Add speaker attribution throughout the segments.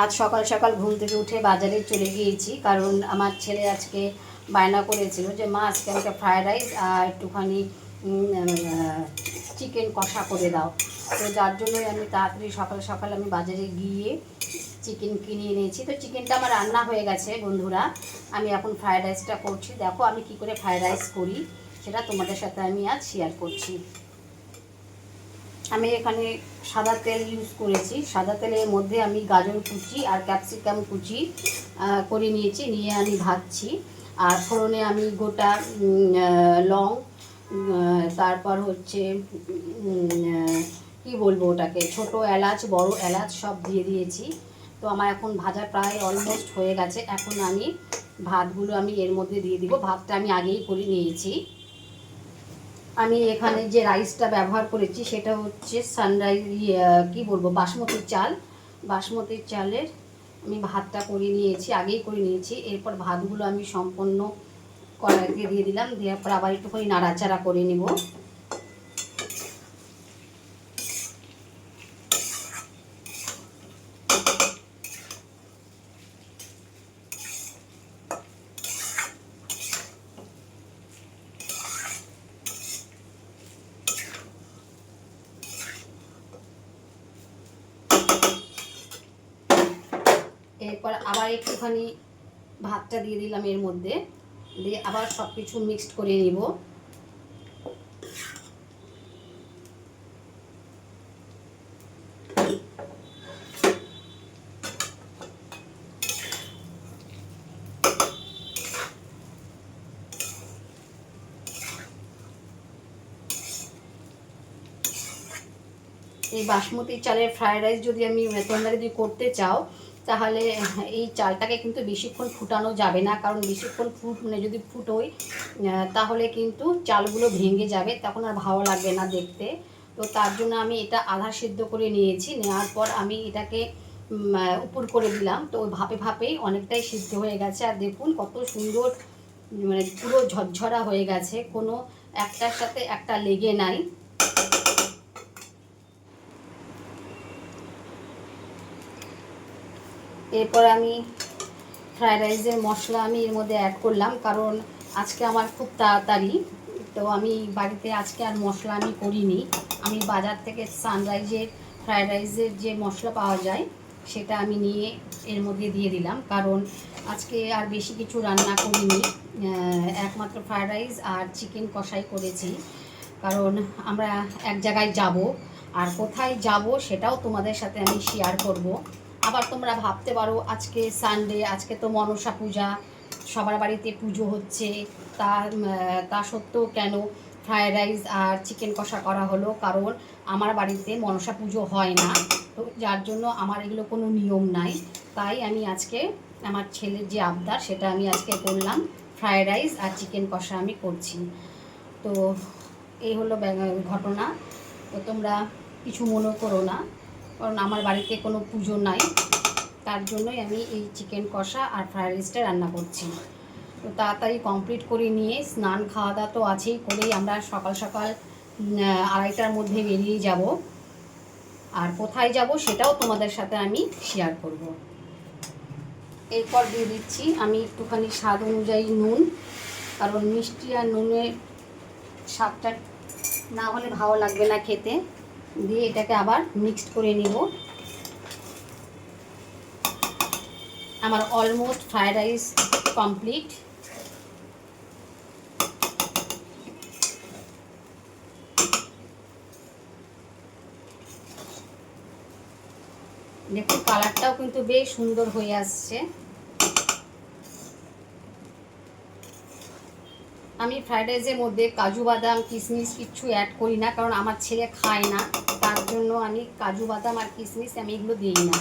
Speaker 1: আজ সকাল সকাল ঘুম থেকে উঠে বাজারে চলে গিয়েছি, কারণ আমার ছেলে আজকে বায়না করেছিল যে মা আজকে আমাকে ফ্রায়েড রাইস আর একটুখানি চিকেন কষা করে দাও। তো যার জন্যই আমি তাড়াতাড়ি সকাল সকাল আমি বাজারে গিয়ে চিকেন কিনে এনেছি। তো চিকেনটা আমার রান্না হয়ে গেছে বন্ধুরা। আমি এখন ফ্রায়েড রাইসটা করছি। দেখো আমি কি করে ফ্রায়েড রাইস করি সেটা তোমাদের সাথে আমি আজ শেয়ার করছি। আমি এখানে সাদা তেল ইউজ করেছি। সাদা তেলের মধ্যে আমি গাজর কুচি আর ক্যাপসিকাম কুচি করে নিয়েছি, নিয়ে আমি ভাজছি। আর ফোড়নে আমি গোটা লং, তারপর হচ্ছে কি বলবো ওটাকে, ছোট এলাচ বড় এলাচ সব দিয়ে দিয়েছি। তো আমার এখন ভাজা প্রায় অলমোস্ট হয়ে গেছে। এখন আমি ভাতগুলো আমি এর মধ্যে দিয়ে দিব। ভাতটা আমি আগেই করে নিয়েছি। আমি এখানে যে রাইসটা ব্যবহার করেছি সেটা হচ্ছে সানরাইজ, কি বলবো, বাসমতি চাল। বাসমতি চালের আমি ভাতটা করে নিয়েছি, আগেই করে নিয়েছি। এরপর ভাতগুলো আমি সম্পূর্ণ কড়াইতে দিয়ে দিলাম, দেওয়ার পর আবার একটুখানি নাড়াচাড়া করে নেব। এরপর আবার একটুখানি ভাতটা দিয়ে দিলাম এর মধ্যে, দিয়ে আবার সব কিছু মিক্সড করে নিব। এই বাসমতি চালের ফ্রায়েড রাইস যদি তোমরা যদি করতে চাও, তাহলে এই চালটাকে কিন্তু বেশিক্ষণ ফুটানো যাবে না, কারণ বেশিক্ষণ যদি ফুটোয় তাহলে কিন্তু চালগুলো ভেঙে যাবে, তখন আর ভালো লাগবে না দেখতে। তো তার জন্য আমি এটা আধা সিদ্ধ করে নিয়েছি। নেওয়ার পর আমি এটাকে উপর করে দিলাম। তো ওই ভাপে ভাপেই অনেকটাই সিদ্ধ হয়ে গেছে। আর দেখুন কত সুন্দর, পুরো ঝরঝরা হয়ে গেছে, কোনো একটার সাথে একটা লেগে নাই। এরপর আমি ফ্রায়েড রাইসের মশলা আমি এর মধ্যে অ্যাড করলাম, কারণ আজকে আমার খুব তাড়াতাড়ি। তো আমি বাড়িতে আজকে আর মশলা আমি করিনি। আমি বাজার থেকে সানরাইজের ফ্রায়েড রাইসের যে মশলা পাওয়া যায় সেটা আমি নিয়ে এর মধ্যে দিয়ে দিলাম, কারণ আজকে আর বেশি কিছু রান্না করিনি। একমাত্র ফ্রায়েড রাইস আর চিকেন কষাই করেছি, কারণ আমরা এক জায়গায় যাব, আর কোথায় যাব সেটাও তোমাদের সাথে আমি শেয়ার করব। আবার তোমরা ভাবতে পারো আজকে সানডে, আজকে তো মনসা পূজা, সবার বাড়িতে পুজো হচ্ছে, তা সত্ত্বেও কেন ফ্রায়েড রাইস আর চিকেন কষা করা হলো? কারণ আমার বাড়িতে মনসা পুজো হয় না, তো যার জন্য আমার এগুলো কোনো নিয়ম নাই। তাই আমি আজকে আমার ছেলের যে আবদার সেটা আমি আজকে করলাম, ফ্রায়েড রাইস আর চিকেন কষা আমি করছি। তো এই হলো ঘটনা। তো তোমরা কিছু মনে করো না, কারণ আমার বাড়িতে কোনো পুজো নাই, তার জন্যই আমি এই চিকেন কষা আর ফ্রায়েড রাইসটা রান্না করছি। তো তাড়াতাড়ি কমপ্লিট করে নিয়ে স্নান খাওয়া দাওয়া তো আছেই, করেই আমরা সকাল সকাল 2:30টার মধ্যে বেরিয়ে যাব। আর কোথায় যাব সেটাও তোমাদের সাথে আমি শেয়ার করব। এরপর দিয়ে দিচ্ছি আমি একটুখানি স্বাদ অনুযায়ী নুন, কারণ মিষ্টি আর নুনের স্বাদটা না হলে ভালো লাগবে না খেতে। দিয়ে এটাকে আবার মিক্সড করে নিব। আমার অলমোস্ট ফ্রায়েড রাইস কমপ্লিট। দেখুন কালারটাও কিন্তু বেশ সুন্দর হয়ে আসছে। আমি ফ্রায়েড রাইসের মধ্যে কাজু বাদাম কিশমিশ কিচ্ছু অ্যাড করি না, কারণ আমার ছেলে খায় না, তার জন্য আমি কাজু বাদাম আর কিশমিশ আমি এগুলো দিই না।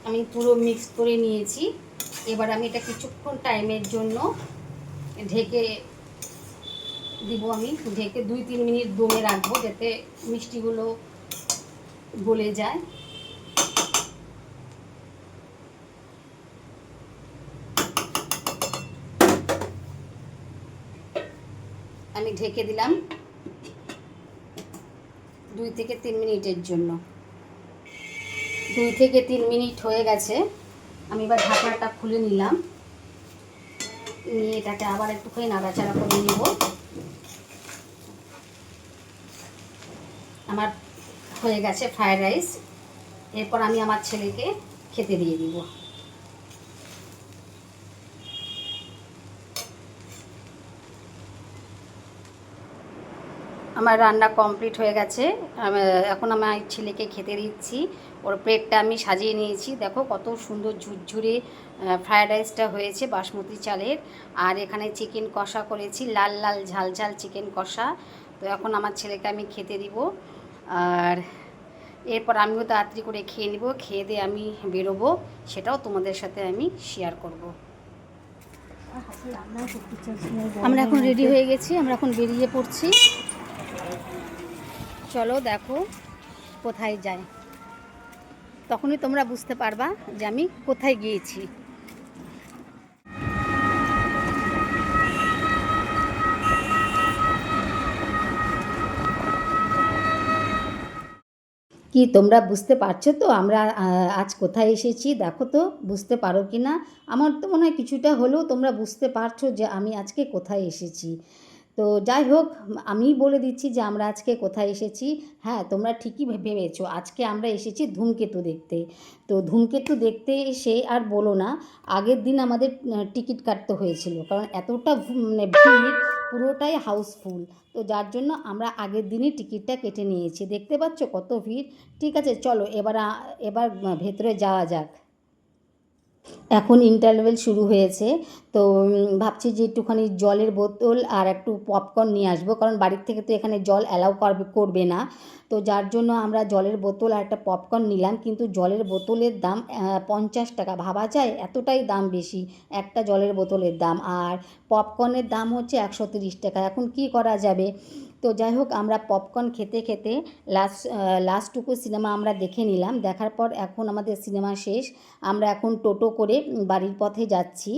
Speaker 1: আমি পুরো মিক্স করে নিয়েছি। এবার আমি এটা কিছুক্ষণ টাইমের জন্য ঢেকে দিব। আমি ঢেকে 2-3 মিনিট দমে রাখবো যাতে মিষ্টিগুলো গলে যায়। আমি ঢেকে দিলাম 2-3 মিনিটের জন্য। 2-3 মিনিট হয়ে গেছে। আমি এবার ঢাকনাটা খুলে নিলাম, নিয়ে এটাকে আবার একটুখানি নাড়াচাড়া করে নেব। আমার হয়ে গেছে ফ্রায়েড রাইস। এরপর আমি আমার ছেলেকে খেতে দিয়ে দিব। আমার রান্না কমপ্লিট হয়ে গেছে। এখন আমার ছেলেকে খেতে দিচ্ছি। ওর প্লেটটা আমি সাজিয়ে নিয়েছি। দেখো কত সুন্দর ঝুরঝুরে ফ্রায়েড রাইসটা হয়েছে বাসমতি চালের। আর এখানে চিকেন কষা করেছি, লাল লাল ঝাল ঝাল চিকেন কষা। তো এখন আমার ছেলেকে আমি খেতে দিব। আর এরপর আমিও তাড়াতাড়ি করে খেয়ে নিব। খেয়ে দিয়ে আমি বেরোবো, সেটাও তোমাদের সাথে আমি শেয়ার করব। আমরা এখন রেডি হয়ে গেছি, আমরা এখন বেরিয়ে পড়ছি। চলো দেখো কোথায় যাই, তখনই তোমরা বুঝতে পারবা যে আমি কোথায় গিয়েছি। কি তোমরা বুঝতে পারছো তো আমরা আজ কোথায় এসেছি? দেখো তো বুঝতে পারো কি না। আমার তো মনে হয় কিছুটা হলেও তোমরা বুঝতে পারছো যে আমি আজকে কোথায় এসেছি। তো যাই হোক, আমি বলে দিচ্ছি যে আমরা আজকে কোথায় এসেছি। হ্যাঁ, তোমরা ঠিকই ভেবেছো, আজকে আমরা এসেছি ধূমকেতু দেখতে। তো ধূমকেতু দেখতে এসে আর বলো না, আগের দিন আমাদের টিকিট কাটতে হয়েছিল, কারণ এতটা মানে ভিড়, পুরোটাই হাউসফুল। তো যার জন্য আমরা আগের দিনই টিকিটটা কেটে নিয়েছি। দেখতে পাচ্ছ কত ভিড়। ঠিক আছে, চলো এবার ভেতরে যাওয়া যাক। এখন ইন্টারভেল শুরু হয়েছে। তো ভাবছি যে একটুখানি জলের বোতল আর একটু পপকর্ন নিয়ে আসবো, কারণ বাড়ির থেকে তো এখানে জল অ্যালাউ করবে না। তো যার জন্য আমরা জলের বোতল আর একটা পপকর্ন নিলাম। কিন্তু জলের বোতলের দাম 50 টাকা। ভাবা যায়, এতটাই দাম বেশি একটা জলের বোতলের দাম। আর পপকর্নের দাম হচ্ছে 130 টাকা। এখন কি করা যাবে? তো যাই হোক, আমরা পপকর্ন খেতে খেতে লাস্টটুকু সিনেমা আমরা দেখে নিলাম। দেখার পর এখন আমাদের সিনেমা শেষ। আমরা এখন টোটো করে বাড়ির পথে যাচ্ছি,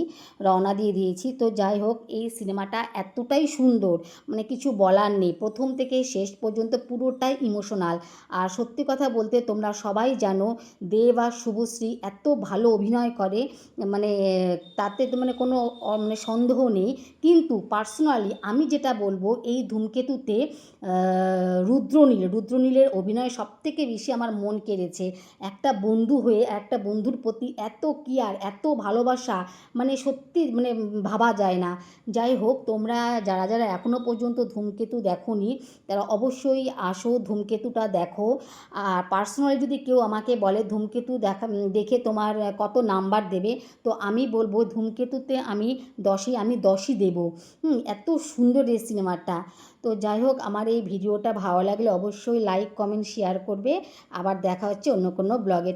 Speaker 1: রওনা দিয়ে দিয়েছি। তো যাই হোক, এই সিনেমাটা এতটাই সুন্দর, মানে কিছু বলার নেই। প্রথম থেকে শেষ পর্যন্ত পুরোটাই ইমোশনাল। আর সত্যি কথা বলতে তোমরা সবাই জানো, দেব আর শুভশ্রী এত ভালো অভিনয় করে, মানে তাতে তো মানে কোনো মানে সন্দেহ নেই। কিন্তু পার্সোনালি আমি যেটা বলবো, এই ধূমকেতুতে রুদ্রনীলের অভিনয় সবথেকে বেশি আমার মন কেড়েছে। একটা বন্ধু হয়ে একটা বন্ধুর প্রতি এত কেয়ার, এত ভালোবাসা, মানে সত্যি মানে ভাবা যায় না। যাই হোক, তোমরা যারা যারা এখনও পর্যন্ত ধূমকেতু দেখোনি, তারা অবশ্যই আসো, ধূমকেতুটা দেখো। আর পার্সোনালি যদি কেউ আমাকে বলে ধূমকেতু দেখে তোমার কত নাম্বার দেবে, তো আমি বলবো ধূমকেতুতে আমি 10ই দেবো। এত সুন্দর এই সিনেমাটা। তো যাই হোক, আমার এই ভিডিওটা ভালো লাগলে অবশ্যই লাইক কমেন্ট শেয়ার করবে। আবার দেখা হচ্ছে অন্য কোনো ব্লগে।